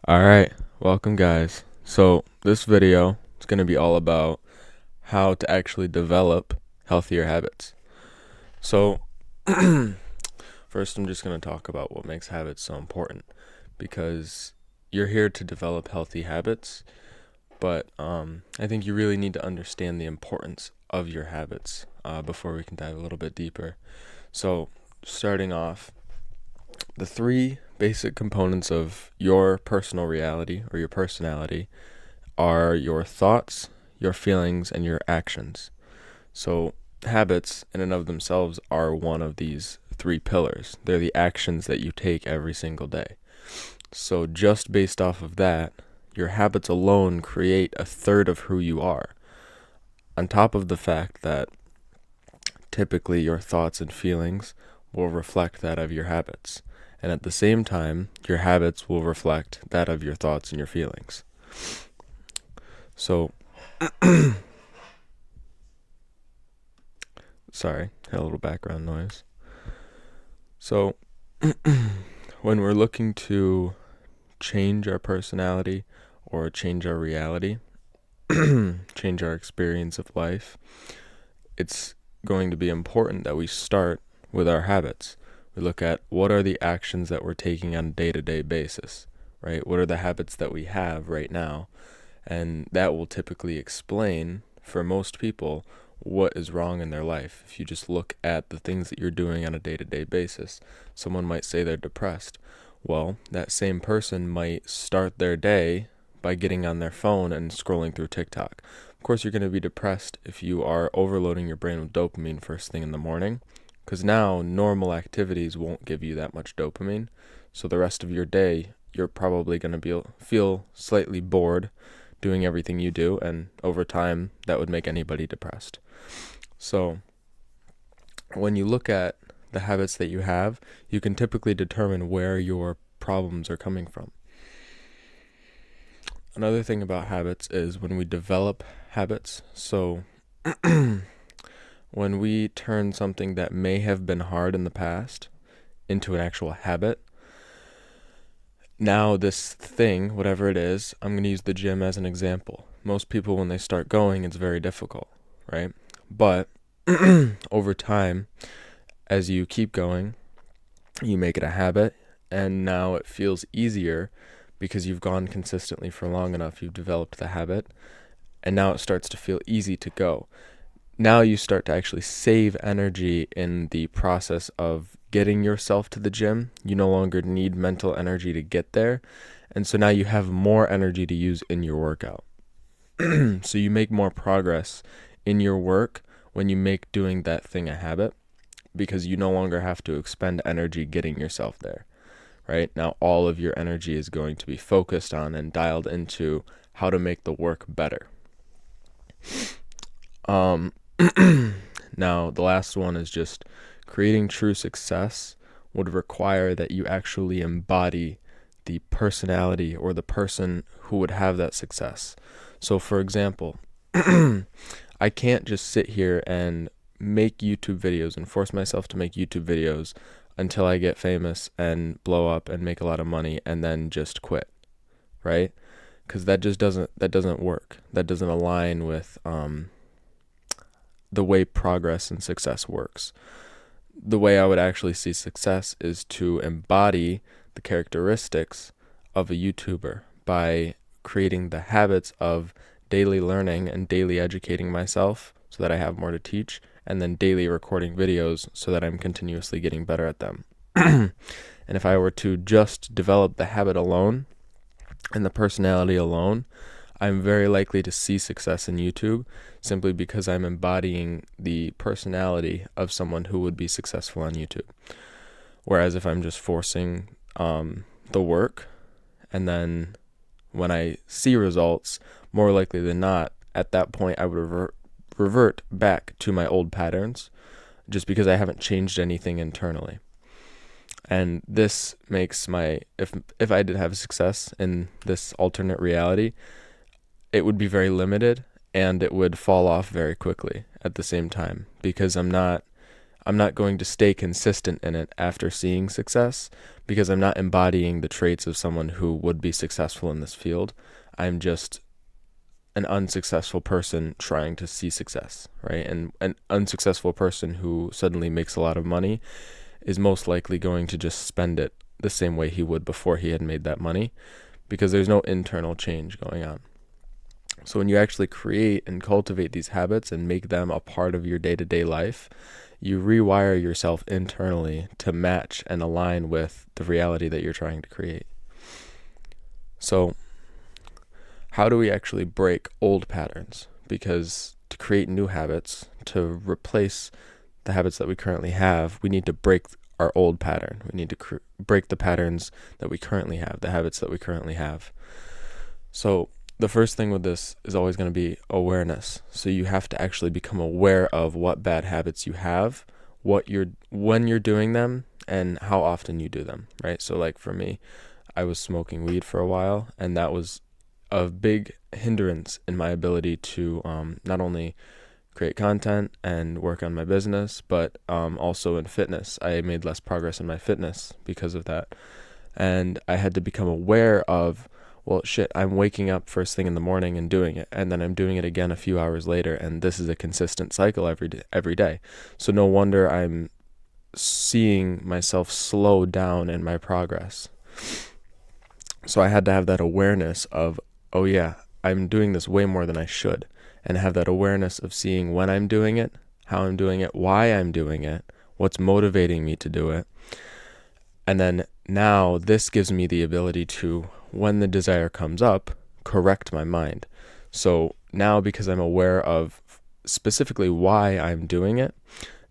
Alright, welcome guys. So this video is going to be all about how to actually develop healthier habits. So first I'm just going to talk about what makes habits so important, because you're here to develop healthy habits, but I think you really need to understand the importance of your habits before we can dive a little bit deeper. So starting off, the three basic components of your personal reality or your personality are your thoughts, your feelings, and your actions. So habits in and of themselves are one of these three pillars. They're the actions that you take every single day. So just based off of that, your habits alone create a third of who you are. On top of the fact that typically your thoughts and feelings will reflect that of your habits. And at the same time, your habits will reflect that of your thoughts and your feelings. So, sorry, had a little background noise. So, when we're looking to change our personality or change our reality, change our experience of life, it's going to be important that we start with our habits. We look at what are the actions that we're taking on a day-to-day basis, right? What are the habits that we have right now? And that will typically explain, for most people, what is wrong in their life. If you just look at the things that you're doing on a day-to-day basis, someone might say they're depressed. Well, that same person might start their day by getting on their phone and scrolling through TikTok. Of course, you're going to be depressed if you are overloading your brain with dopamine first thing in the morning, because now normal activities won't give you that much dopamine. So the rest of your day, you're probably going to feel slightly bored doing everything you do, and over time, that would make anybody depressed. So when you look at the habits that you have, you can typically determine where your problems are coming from. Another thing about habits is when we develop habits. So when we turn something that may have been hard in the past into an actual habit, now this thing, whatever it is, I'm going to use the gym as an example. Most people, when they start going, it's very difficult, right? But over time, as you keep going, you make it a habit, and now it feels easier because you've gone consistently for long enough. You've developed the habit, and now it starts to feel easy to go. Now you start to actually save energy in the process of getting yourself to the gym. You no longer need mental energy to get there, and so now you have more energy to use in your workout. So you make more progress in your work when you make doing that thing a habit, because you no longer have to expend energy getting yourself there. Right? Now all of your energy is going to be focused on and dialed into how to make the work better. Now, the last one is just creating true success would require that you actually embody the personality or the person who would have that success. So, for example, I can't just sit here and make YouTube videos and force myself to make YouTube videos until I get famous and blow up and make a lot of money and then just quit, right? Because that doesn't work. That doesn't align with the way progress and success works. The way I would actually see success is to embody the characteristics of a YouTuber by creating the habits of daily learning and daily educating myself so that I have more to teach, and then daily recording videos so that I'm continuously getting better at them. And if I were to just develop the habit alone and the personality alone, I'm very likely to see success in YouTube simply because I'm embodying the personality of someone who would be successful on YouTube. Whereas if I'm just forcing the work, and then when I see results, more likely than not, at that point I would revert back to my old patterns just because I haven't changed anything internally. And this makes if I did have success in this alternate reality, it would be very limited and it would fall off very quickly at the same time, because I'm not I'm not going to stay consistent in it after seeing success because I'm not embodying the traits of someone who would be successful in this field. I'm just an unsuccessful person trying to see success, right? And an unsuccessful person who suddenly makes a lot of money is most likely going to just spend it the same way he would before he had made that money, because there's no internal change going on. So when you actually create and cultivate these habits and make them a part of your day-to-day life, you rewire yourself internally to match and align with the reality that you're trying to create. So how do we actually break old patterns? Because to create new habits, to replace the habits that we currently have, we need to break our old pattern. We need to break the patterns that we currently have, the habits that we currently have. So the first thing with this is always going to be awareness. So you have to actually become aware of what bad habits you have, when you're doing them, and how often you do them, right? So like for me, I was smoking weed for a while, and that was a big hindrance in my ability to not only create content and work on my business, but also in fitness. I made less progress in my fitness because of that. And I had to become aware of, well, shit, I'm waking up first thing in the morning and doing it, and then I'm doing it again a few hours later, and this is a consistent cycle every day. So no wonder I'm seeing myself slow down in my progress. So I had to have that awareness of, oh yeah, I'm doing this way more than I should, and have that awareness of seeing when I'm doing it, how I'm doing it, why I'm doing it, what's motivating me to do it. And then now this gives me the ability to, when the desire comes up, correct my mind. So now, because I'm aware of specifically why I'm doing it,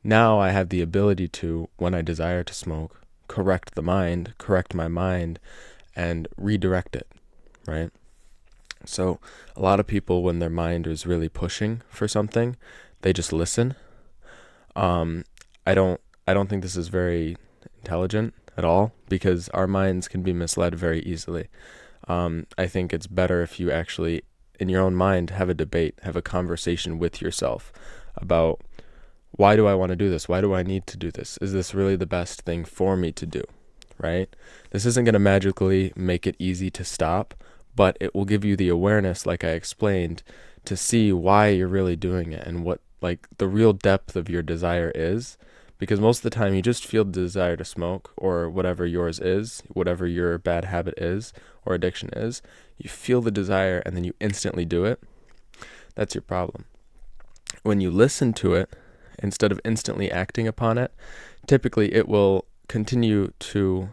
now I have the ability to, when I desire to smoke, correct my mind, and redirect it, right? So a lot of people, when their mind is really pushing for something, they just listen. I don't think this is very intelligent at all, because our minds can be misled very easily. I think it's better if you actually, in your own mind, have a debate, have a conversation with yourself about, why do I want to do this? Why do I need to do this? Is this really the best thing for me to do, right? This isn't going to magically make it easy to stop, but it will give you the awareness, like I explained, to see why you're really doing it and what like the real depth of your desire is. Because most of the time you just feel the desire to smoke, or whatever yours is, whatever your bad habit is or addiction is, you feel the desire and then you instantly do it. That's your problem. When you listen to it, instead of instantly acting upon it, typically it will continue to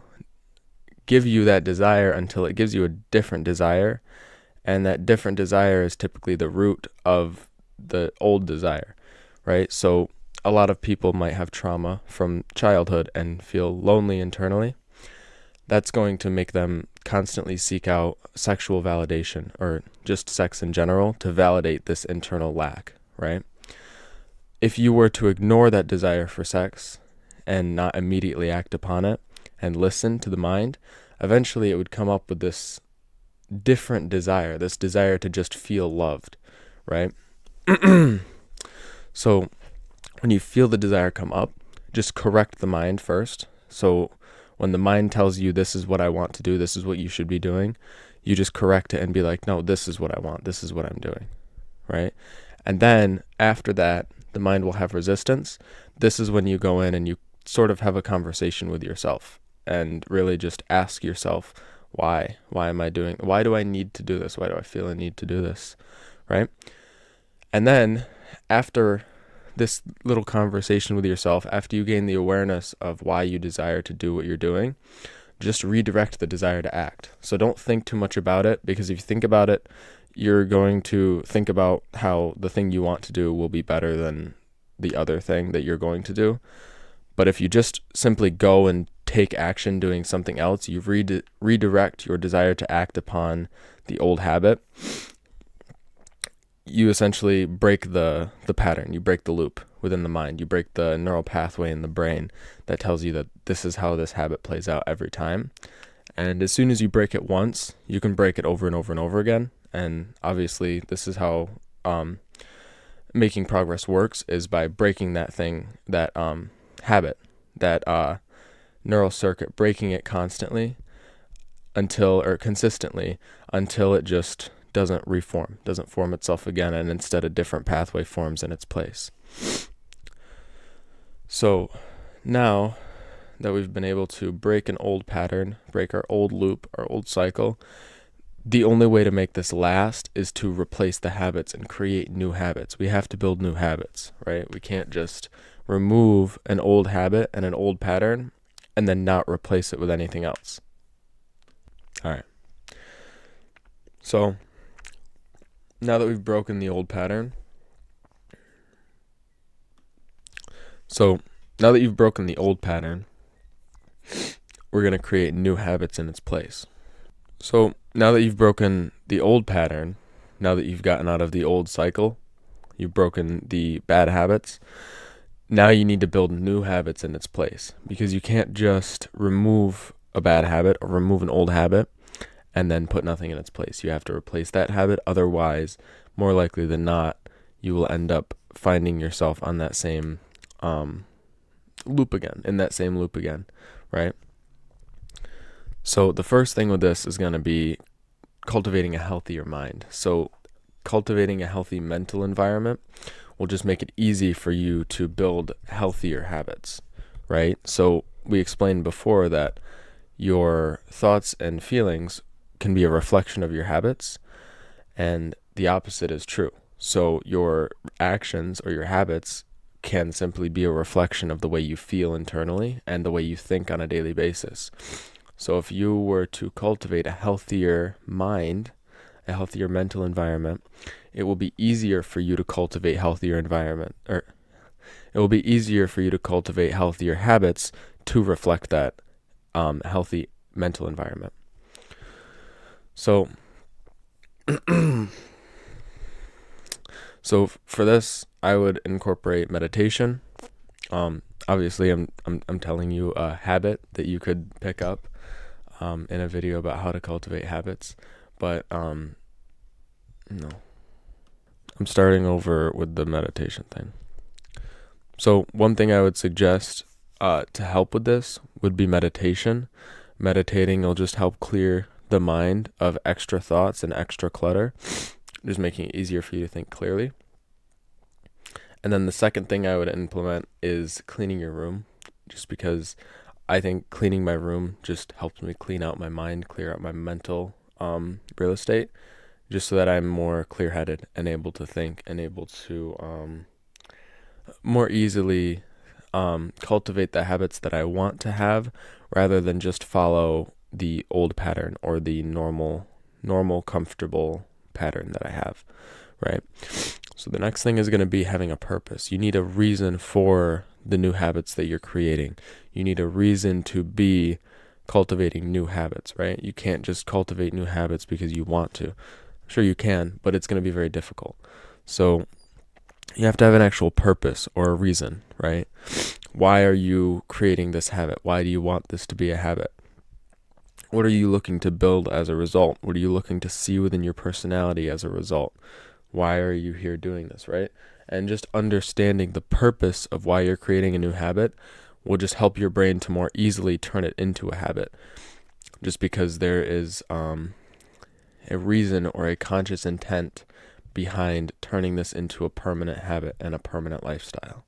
give you that desire until it gives you a different desire, and that different desire is typically the root of the old desire, right? So a lot of people might have trauma from childhood and feel lonely internally. That's going to make them constantly seek out sexual validation, or just sex in general, to validate this internal lack, right? If you were to ignore that desire for sex and not immediately act upon it and listen to the mind, eventually it would come up with this different desire, this desire to just feel loved, right? So when you feel the desire come up, just correct the mind first. So when the mind tells you, this is what I want to do, this is what you should be doing, you just correct it and be like, no, this is what I want, this is what I'm doing, right? And then after that, the mind will have resistance. This is when you go in and you sort of have a conversation with yourself and really just ask yourself, why am I doing, why do I need to do this? Why do I feel a need to do this? Right? And then after this little conversation with yourself, after you gain the awareness of why you desire to do what you're doing, just redirect the desire to act. So don't think too much about it, because if you think about it, you're going to think about how the thing you want to do will be better than the other thing that you're going to do. But if you just simply go and take action doing something else, you redirect your desire to act upon the old habit. You essentially break the pattern, you break the loop within the mind, you break the neural pathway in the brain that tells you that this is how this habit plays out every time. And as soon as you break it once, you can break it over and over and over again. And obviously this is how making progress works, is by breaking that thing, that habit, that neural circuit, breaking it constantly consistently until it just doesn't form itself again, and instead a different pathway forms in its place. So now that we've been able to break an old pattern, break our old loop, our old cycle, the only way to make this last is to replace the habits and create new habits. We have to build new habits, right? We can't just remove an old habit and an old pattern and then not replace it with anything else. All right. So now that we've broken the old pattern, we're going to create new habits in its place. So now that you've broken the old pattern, now that you've gotten out of the old cycle, you've broken the bad habits, now you need to build new habits in its place, because you can't just remove a bad habit or remove an old habit and then put nothing in its place. You have to replace that habit. Otherwise, more likely than not, you will end up finding yourself on that same loop again, right? So the first thing with this is going to be cultivating a healthier mind. So cultivating a healthy mental environment will just make it easy for you to build healthier habits, right? So we explained before that your thoughts and feelings can be a reflection of your habits, and the opposite is true. So your actions or your habits can simply be a reflection of the way you feel internally and the way you think on a daily basis. So if you were to cultivate a healthier mind, a healthier mental environment, it will be easier for you to cultivate healthier habits to reflect that healthy mental environment. So for this, I would incorporate meditation. Obviously, I'm telling you a habit that you could pick up in a video about how to cultivate habits, but no, I'm starting over with the meditation thing. So one thing I would suggest to help with this would be meditation. Meditating will just help clear the mind of extra thoughts and extra clutter, just making it easier for you to think clearly. And then the second thing I would implement is cleaning your room, just because I think cleaning my room just helps me clean out my mind, clear out my mental real estate, just so that I'm more clear-headed and able to think and able to more easily cultivate the habits that I want to have, rather than just follow the old pattern or the normal comfortable pattern that I have, right? So the next thing is going to be having a purpose. You need a reason for the new habits that you're creating. You need a reason to be cultivating new habits, right? You can't just cultivate new habits because you want to. Sure, you can, but it's going to be very difficult. So you have to have an actual purpose or a reason, right? Why are you creating this habit? Why do you want this to be a habit? What are you looking to build as a result? What are you looking to see within your personality as a result? Why are you here doing this, right? And just understanding the purpose of why you're creating a new habit will just help your brain to more easily turn it into a habit, just because there is a reason or a conscious intent behind turning this into a permanent habit and a permanent lifestyle.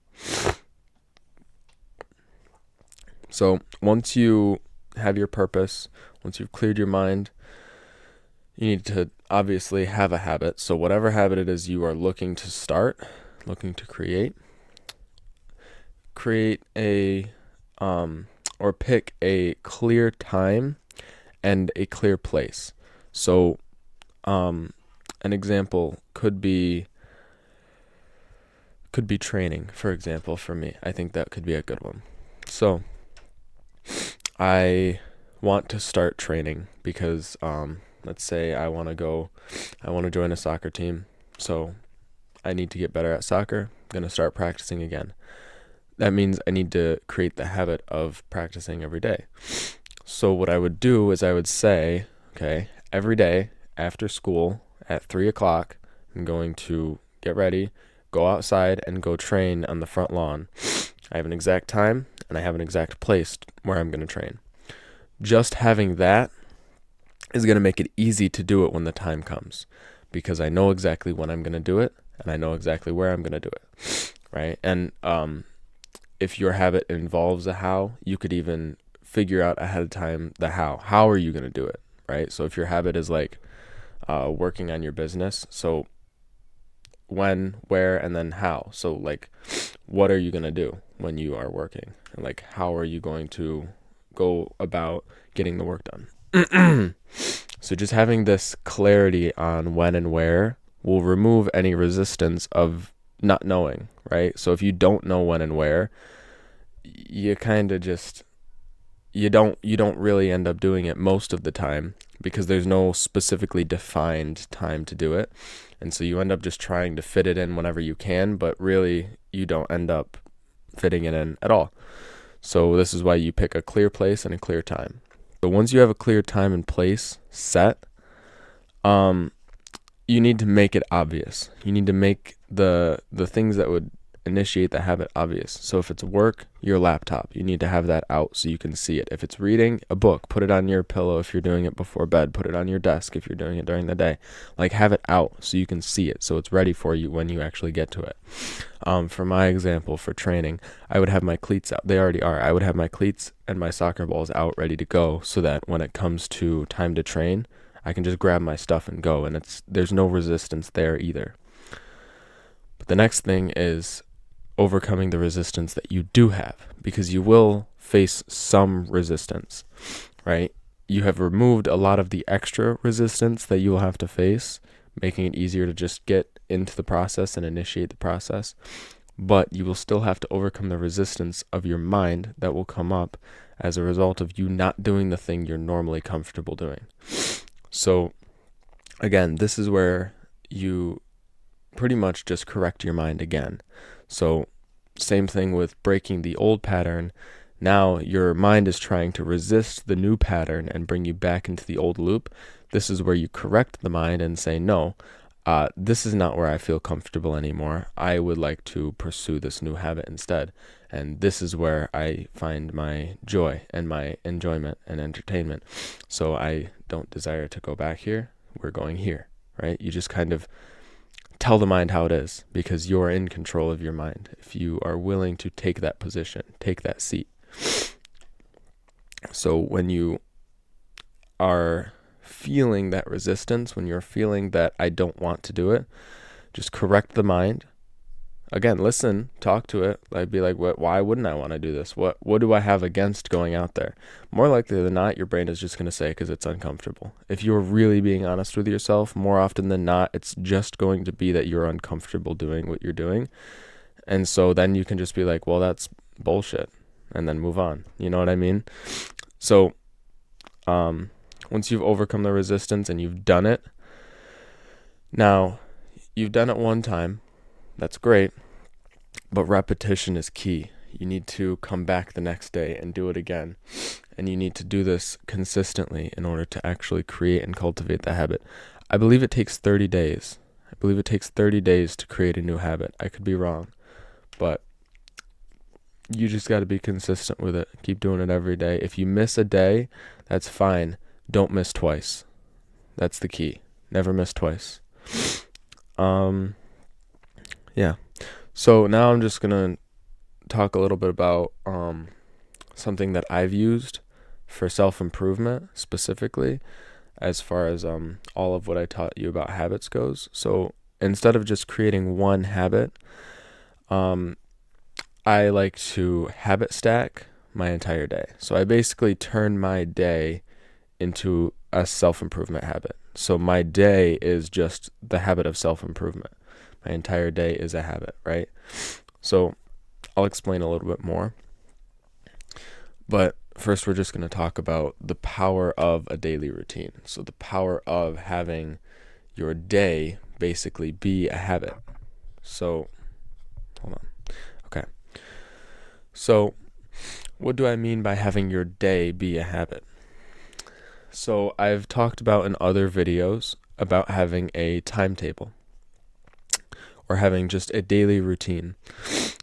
So once you have your purpose, once you've cleared your mind, you need to obviously have a habit. So whatever habit it is you are looking to create a or pick a clear time and a clear place. So an example could be training, for example. For me, I think that could be a good one. So I want to start training because let's say I want to join a soccer team. So I need to get better at soccer. I'm going to start practicing again. That means I need to create the habit of practicing every day. So what I would do is I would say, okay, every day after school at 3:00, I'm going to get ready, go outside and go train on the front lawn. I have an exact time, and I have an exact place where I'm going to train. Just having that is going to make it easy to do it when the time comes, because I know exactly when I'm going to do it, and I know exactly where I'm going to do it, right? And if your habit involves a how, you could even figure out ahead of time the how. How are you going to do it, right? So if your habit is like working on your business, so when, where, and then how. So like, what are you going to do when you are working? And like, how are you going to go about getting the work done? So just having this clarity on when and where will remove any resistance of not knowing, right? So if you don't know when and where, you kind of just you don't really end up doing it most of the time, because there's no specifically defined time to do it. And so you end up just trying to fit it in whenever you can, but really you don't end up fitting it in at all. So this is why you pick a clear place and a clear time. So once you have a clear time and place set, you need to make it obvious. You need to make the things that would initiate the habit obvious. So if it's work, your laptop, you need to have that out so you can see it. If it's reading a book, put it on your pillow if you're doing it before bed. Put it on your desk if you're doing it during the day. Like, have it out so you can see it, so it's ready for you when you actually get to it. For my example, for training, I would have my cleats out. They already are. I would have my cleats and my soccer balls out ready to go, so that when it comes to time to train, I can just grab my stuff and go, and there's no resistance there either. But the next thing is overcoming the resistance that you do have, because you will face some resistance, right? You have removed a lot of the extra resistance that you will have to face, making it easier to just get into the process and initiate the process. But you will still have to overcome the resistance of your mind that will come up as a result of you not doing the thing you're normally comfortable doing. So again, this is where you pretty much just correct your mind again. So same thing with breaking the old pattern. Now your mind is trying to resist the new pattern and bring you back into the old loop. This is where you correct the mind and say, no, this is not where I feel comfortable anymore. I would like to pursue this new habit instead. And this is where I find my joy and my enjoyment and entertainment. So I don't desire to go back here. We're going here, right? You just kind of tell the mind how it is, because you're in control of your mind if you are willing to take that position, take that seat. So when you are feeling that resistance, when you're feeling that I don't want to do it, just correct the mind. Again, listen, talk to it. Like, be like, why wouldn't I want to do this? What do I have against going out there? More likely than not, your brain is just going to say because it's uncomfortable. If you're really being honest with yourself, more often than not, it's just going to be that you're uncomfortable doing what you're doing. And so then you can just be like, well, that's bullshit, and then move on. You know what I mean? So once you've overcome the resistance and you've done it, now you've done it one time. That's great, but repetition is key. You need to come back the next day and do it again. And you need to do this consistently in order to actually create and cultivate the habit. I believe it takes 30 days. I believe it takes 30 days to create a new habit. I could be wrong, but you just got to be consistent with it. Keep doing it every day. If you miss a day, that's fine. Don't miss twice. That's the key. Never miss twice. Yeah. So now I'm just going to talk a little bit about something that I've used for self-improvement specifically, as far as all of what I taught you about habits goes. So instead of just creating one habit, I like to habit stack my entire day. So I basically turn my day into a self-improvement habit. So my day is just the habit of self-improvement. My entire day is a habit, right? So I'll explain a little bit more. But first, we're just going to talk about the power of a daily routine. So the power of having your day basically be a habit. So, hold on. Okay. So what do I mean by having your day be a habit? So I've talked about in other videos about having a timetable, or having just a daily routine.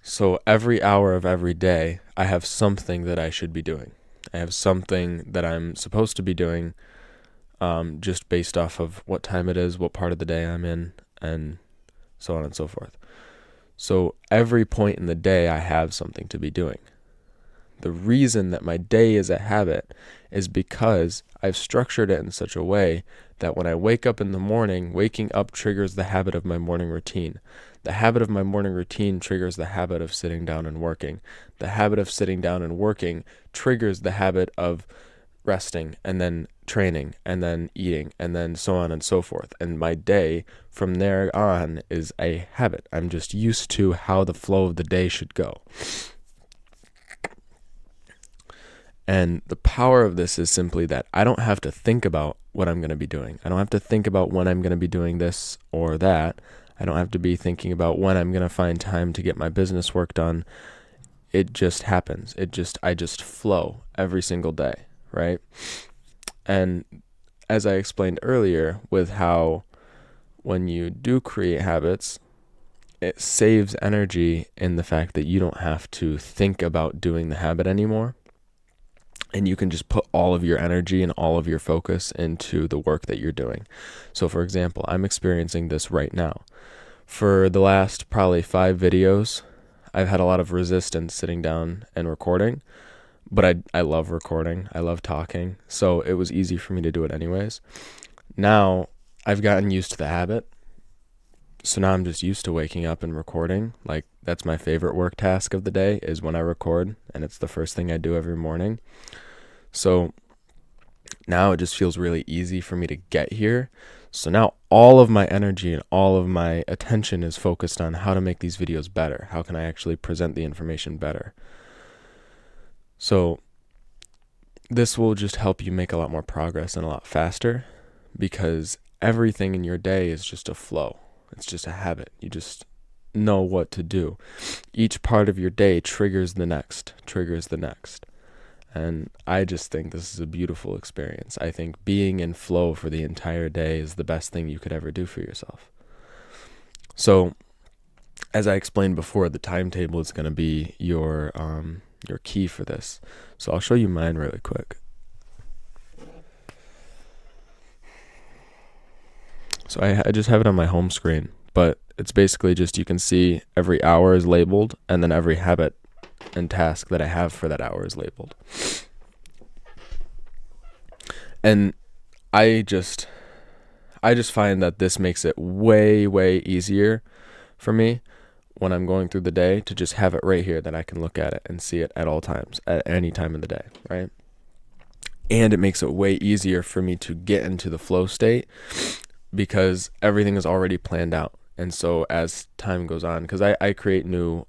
So every hour of every day, I have something that I should be doing. I have something that I'm supposed to be doing, just based off of what time it is, what part of the day I'm in, and so on and so forth. So every point in the day, I have something to be doing. The reason that my day is a habit is because I've structured it in such a way that when I wake up in the morning, waking up triggers the habit of my morning routine. The habit of my morning routine triggers the habit of sitting down and working. The habit of sitting down and working triggers the habit of resting and then training and then eating and then so on and so forth. And my day from there on is a habit. I'm just used to how the flow of the day should go. And the power of this is simply that I don't have to think about what I'm going to be doing. I don't have to think about when I'm going to be doing this or that. I don't have to be thinking about when I'm going to find time to get my business work done. It just happens. I just flow every single day, right? And as I explained earlier, with how when you do create habits, it saves energy in the fact that you don't have to think about doing the habit anymore. And you can just put all of your energy and all of your focus into the work that you're doing. So for example, I'm experiencing this right now. For the last probably 5 videos, I've had a lot of resistance sitting down and recording, but I love recording. I love talking. So it was easy for me to do it anyways. Now I've gotten used to the habit. So now I'm just used to waking up and recording. Like, that's my favorite work task of the day, is when I record, and it's the first thing I do every morning. So now it just feels really easy for me to get here. So now all of my energy and all of my attention is focused on how to make these videos better. How can I actually present the information better? So this will just help you make a lot more progress and a lot faster, because everything in your day is just a flow. It's just a habit. You just know what to do. Each part of your day triggers the next. And I just think this is a beautiful experience. I think being in flow for the entire day is the best thing you could ever do for yourself. So, as I explained before, the timetable is going to be your key for this. So I'll show you mine really quick. So I just have it on my home screen, but it's basically just, you can see every hour is labeled, and then every habit and task that I have for that hour is labeled. And I just find that this makes it way, way easier for me when I'm going through the day to just have it right here, that I can look at it and see it at all times, at any time of the day, right? And it makes it way easier for me to get into the flow state, because everything is already planned out. And so as time goes on, because I create new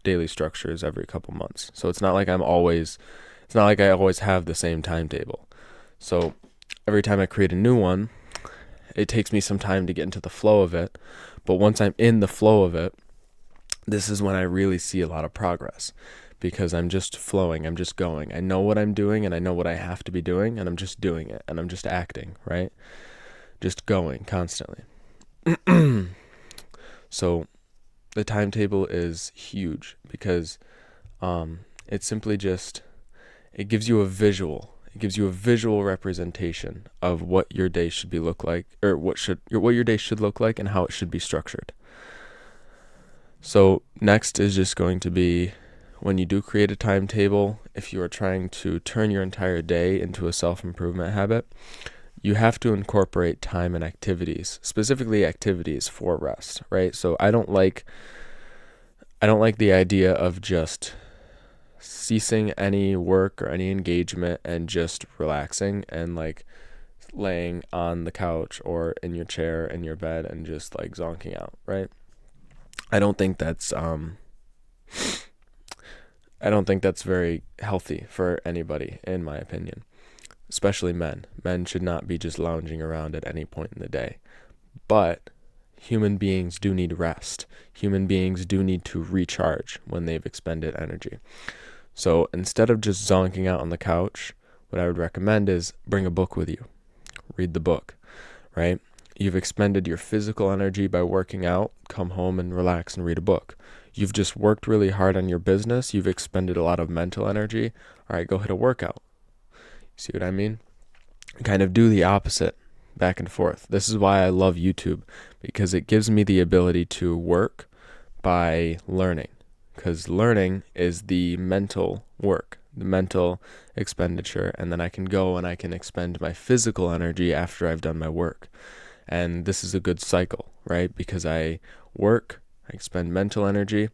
daily structures every couple months, so it's not like I always have the same timetable. So every time I create a new one, it takes me some time to get into the flow of it. But once I'm in the flow of it, this is when I really see a lot of progress, because I'm just flowing, I'm just going. I know what I'm doing, and I know what I have to be doing, and I'm just doing it, and I'm just acting, right? Just going constantly. So the timetable is huge, because it's simply just, it gives you a visual. It gives you a visual representation of what your day should look like, or what your day should look like, and how it should be structured. So next is just going to be, when you do create a timetable, if you are trying to turn your entire day into a self-improvement habit, you have to incorporate time and activities, specifically activities for rest, right? So I don't like the idea of just ceasing any work or any engagement and just relaxing and like laying on the couch or in your chair in your bed and just like zonking out, right? I don't think that's very healthy for anybody, in my opinion. Especially men. Men should not be just lounging around at any point in the day. But human beings do need rest. Human beings do need to recharge when they've expended energy. So instead of just zonking out on the couch, what I would recommend is bring a book with you. Read the book, right? You've expended your physical energy by working out, come home and relax and read a book. You've just worked really hard on your business. You've expended a lot of mental energy. All right, go hit a workout. See what I mean? Kind of do the opposite, back and forth. This is why I love YouTube, because it gives me the ability to work by learning, because learning is the mental work, the mental expenditure, and then I can go and I can expend my physical energy after I've done my work. And this is a good cycle, right? Because I work, I expend mental energy,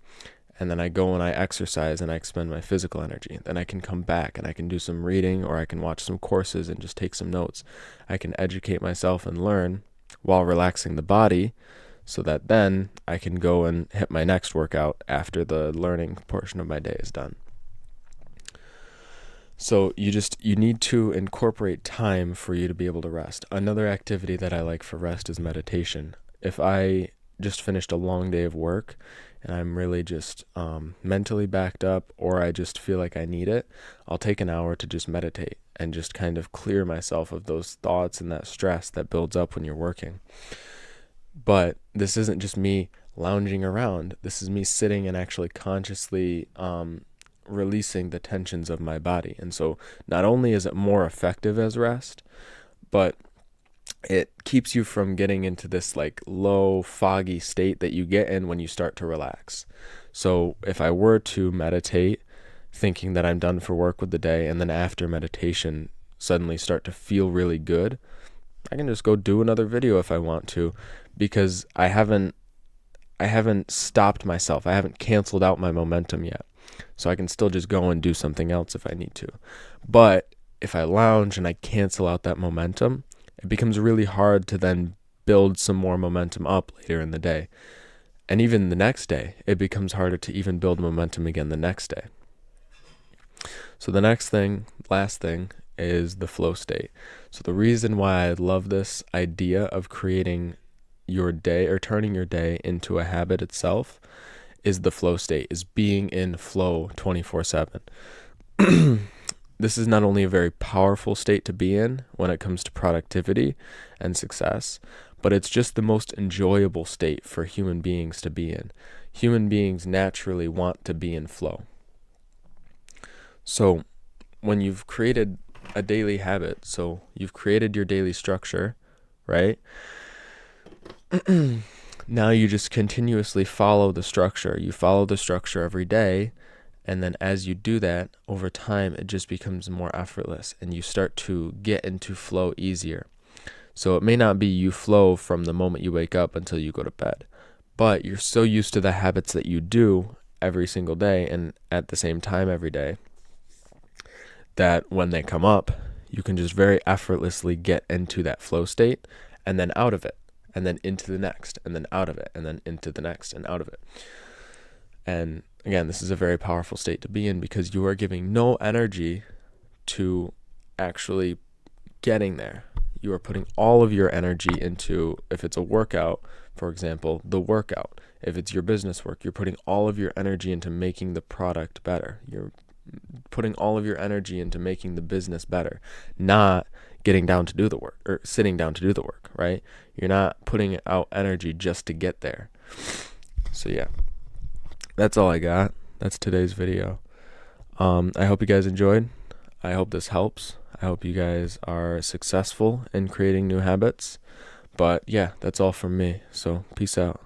and then I go and I exercise and I expend my physical energy. Then I can come back and I can do some reading, or I can watch some courses and just take some notes. I can educate myself and learn while relaxing the body, so that then I can go and hit my next workout after the learning portion of my day is done. So you need to incorporate time for you to be able to rest. Another activity that I like for rest is meditation. If I just finished a long day of work and I'm really just mentally backed up, or I just feel like I need it, I'll take an hour to just meditate and just kind of clear myself of those thoughts and that stress that builds up when you're working. But this isn't just me lounging around. This is me sitting and actually consciously releasing the tensions of my body. And so not only is it more effective as rest, but it keeps you from getting into this like low, foggy state that you get in when you start to relax. So if I were to meditate thinking that I'm done for work with the day, and then after meditation suddenly start to feel really good, I can just go do another video if I want to, because I haven't stopped myself. I haven't canceled out my momentum yet. So I can still just go and do something else if I need to. But if I lounge and I cancel out that momentum, it becomes really hard to then build some more momentum up later in the day. And even the next day, it becomes harder to even build momentum again the next day. So the last thing, is the flow state. So the reason why I love this idea of creating your day, or turning your day into a habit itself, is the flow state, is being in flow 24/7. This is not only a very powerful state to be in when it comes to productivity and success, but it's just the most enjoyable state for human beings to be in. Human beings naturally want to be in flow. So when you've created a daily habit, so you've created your daily structure, right? Now you just continuously follow the structure. You follow the structure every day, and then as you do that, over time, it just becomes more effortless, and you start to get into flow easier. So it may not be you flow from the moment you wake up until you go to bed, but you're so used to the habits that you do every single day and at the same time every day, that when they come up, you can just very effortlessly get into that flow state, and then out of it, and then into the next, and then out of it, and then into the next, and out of it. And again, this is a very powerful state to be in, because you are giving no energy to actually getting there. You are putting all of your energy into, if it's a workout, for example, the workout. If it's your business work, you're putting all of your energy into making the product better. You're putting all of your energy into making the business better, not getting down to do the work, or sitting down to do the work, right? You're not putting out energy just to get there. So yeah, that's all I got. That's today's video. I hope you guys enjoyed. I hope this helps. I hope you guys are successful in creating new habits. But yeah, that's all from me. So peace out.